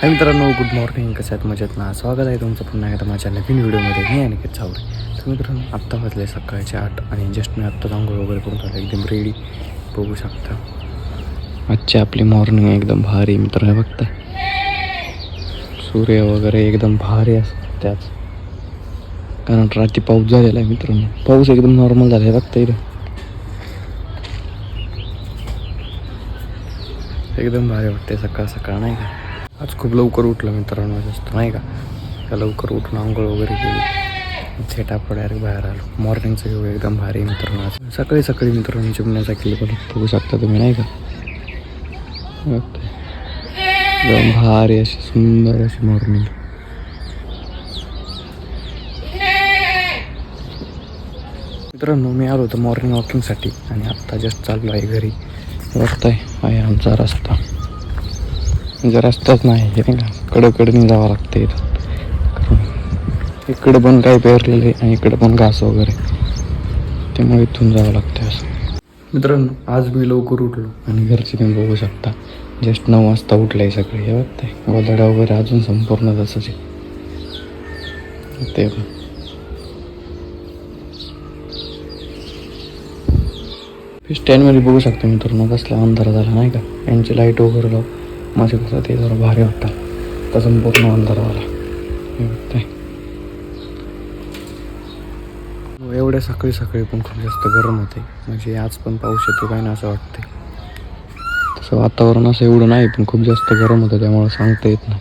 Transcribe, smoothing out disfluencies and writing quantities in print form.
हाय मित्रांनो, good morning. कसं आहेत? मजेत ना? स्वागत आहे तुमचं पुन्हा एकदा माझ्या नवीन व्हिडिओमध्ये. मी अनिकेत चावरे. तर मित्रांनो, आत्ता वाजले सकाळचे 8 आणि जस्ट मी आत्ता आंघोळ वगैरे करून आलो, एकदम रेडी. बघू शकता आजची आपली मॉर्निंग एकदम भारी. मित्रांनो बघता, सूर्य वगैरे एकदम भारी असतं त्याच, कारण रात्री पाऊस झालेला आहे. मित्रांनो पाऊस एकदम नॉर्मल झाला आहे बघता इथं, एकदम भारी वाटते सकाळ सकाळ नाही का. आज खूप लवकर उठलं मित्रांनो, जास्त नाही का. लवकर उठून आंघोळ वगैरे केली, थेटाप डायरेक्ट बाहेर आलो. मॉर्निंगचं व्ह्यू एकदम भारी मित्रांनो. आज सकाळी सकाळी मित्रांनो चिमण्याचा किल्ले पण बघू शकता तुम्ही नाही का. एकदम भारी अशी सुंदर अशी मॉर्निंग. मित्रांनो मी आलो होतो मॉर्निंग वॉकिंगसाठी आणि आत्ता जस्ट चाललो आहे घरी. बघताय आहे आमचा रस्ता. म्हणजे रस्ताच नाही हे नाही का, कडकडनी जावं लागतं इथं. इकडं पण काही पेरलेलं आहे आणि इकडं पण घास वगैरे, त्यामुळे इथून जावं लागतं असं. मित्रांनो आज मी लवकर उठलो आणि घरचे तुम्ही बघू शकता जस्ट 9 वाजता उठलं आहे सगळे. हे बघताय गोधड्या वगैरे अजून संपूर्ण तसंच आहे ते. स्टँडमध्ये बघू शकता मित्रांनो कसला अंधार झाला नाही का. यांची लाईट वगैरे लाव माझे कसं ते जरा भारी वाटतं, तर संपूर्ण अंधार झाला. हे बघताय एवढ्या सकाळी सकाळी पण खूप जास्त गरम होते. म्हणजे आज पण पाऊस येतो काय ना असं वाटते. तसं वातावरण असं एवढं नाही, पण खूप जास्त गरम होतं त्यामुळे सांगता येत नाही.